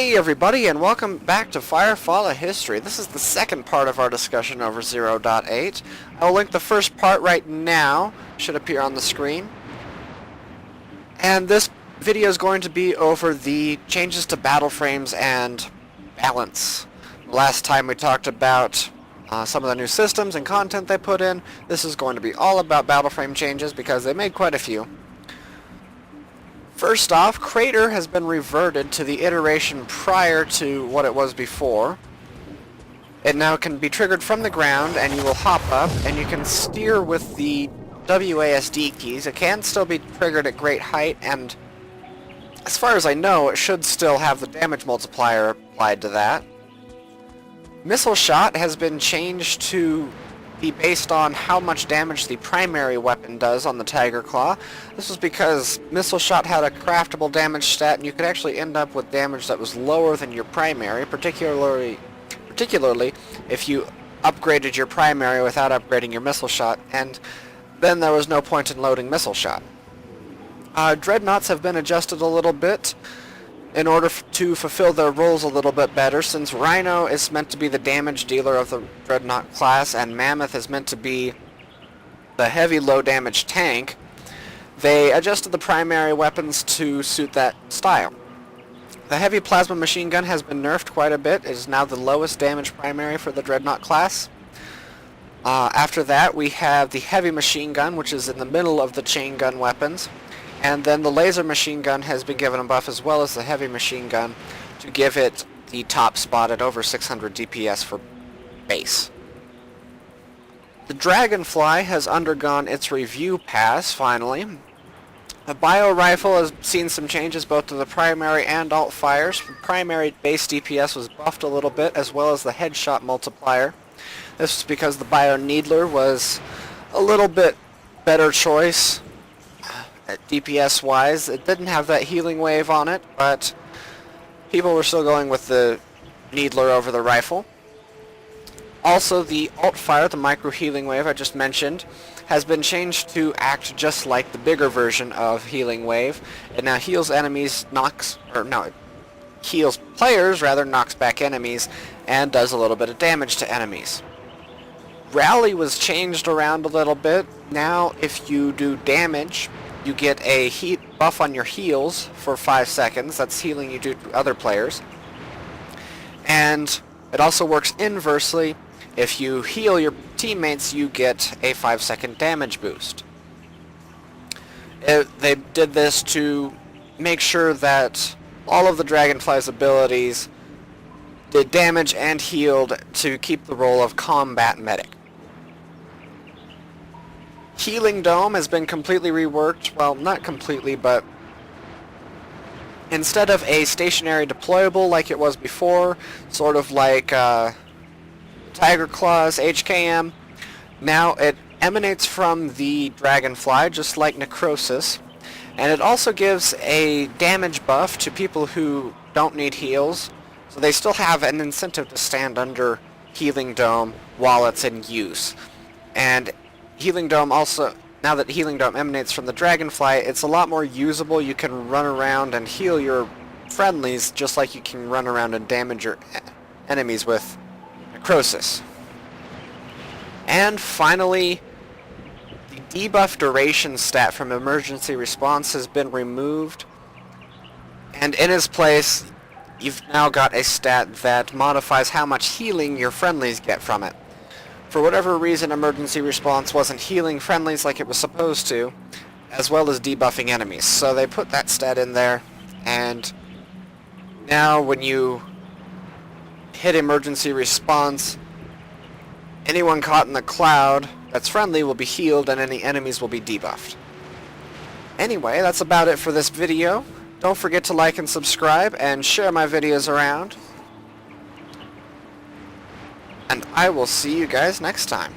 Hey everybody, and welcome back to Firefall, a History. This is the second part of our discussion over 0.8. I'll link the first part right now. Should appear on the screen. And this video is going to be over the changes to battle frames and balance. Last time we talked about some of the new systems and content they put in. This is going to be all about battle frame changes because they made quite a few. First off, Crater has been reverted to the iteration prior to what it was before. It now can be triggered from the ground, and you will hop up, and you can steer with the WASD keys. It can still be triggered at great height, and as far as I know, it should still have the damage multiplier applied to that. Missile Shot has been changed to be based on how much damage the primary weapon does on the Tiger Claw. This was because Missile Shot had a craftable damage stat, and you could actually end up with damage that was lower than your primary, particularly if you upgraded your primary without upgrading your Missile Shot, and then there was no point in loading Missile Shot. Dreadnoughts have been adjusted a little bit in order to fulfill their roles a little bit better, since Rhino is meant to be the damage dealer of the Dreadnought class and Mammoth is meant to be the heavy low damage tank. They adjusted the primary weapons to suit that style. The heavy plasma machine gun has been nerfed quite a bit. It is now the lowest damage primary for the Dreadnought class. After that we have the heavy machine gun, which is in the middle of the chain gun weapons. And then the laser machine gun has been given a buff, as well as the heavy machine gun, to give it the top spot at over 600 DPS for base. The Dragonfly has undergone its review pass, finally. The bio rifle has seen some changes both to the primary and alt fires. The primary base DPS was buffed a little bit, as well as the headshot multiplier. This was because the bio needler was a little bit better choice. DPS wise, it didn't have that healing wave on it, but people were still going with the needler over the rifle. Also, the alt fire, the micro healing wave I just mentioned, has been changed to act just like the bigger version of healing wave. It now heals enemies, it heals players rather, knocks back enemies, and does a little bit of damage to enemies. Rally was changed around a little bit. Now if you do damage, you get a heat buff on your heals for 5 seconds. That's healing you do to other players. And it also works inversely. If you heal your teammates, you get a 5-second damage boost. They did this to make sure that all of the Dragonfly's abilities did damage and healed to keep the role of combat medic. Healing Dome has been completely reworked. Well, not completely, but instead of a stationary deployable like it was before, sort of like Tiger Claw's HKM, now it emanates from the Dragonfly, just like Necrosis, and it also gives a damage buff to people who don't need heals, so they still have an incentive to stand under Healing Dome while it's in use. And Healing Dome also, now that Healing Dome emanates from the Dragonfly, it's a lot more usable. You can run around and heal your friendlies just like you can run around and damage your enemies with Necrosis. And finally, the debuff duration stat from Emergency Response has been removed, and in its place you've now got a stat that modifies how much healing your friendlies get from it. For whatever reason, Emergency Response wasn't healing friendlies like it was supposed to, as well as debuffing enemies. So they put that stat in there, and now when you hit Emergency Response, anyone caught in the cloud that's friendly will be healed, and any enemies will be debuffed. Anyway, that's about it for this video. Don't forget to like and subscribe, and share my videos around. And I will see you guys next time.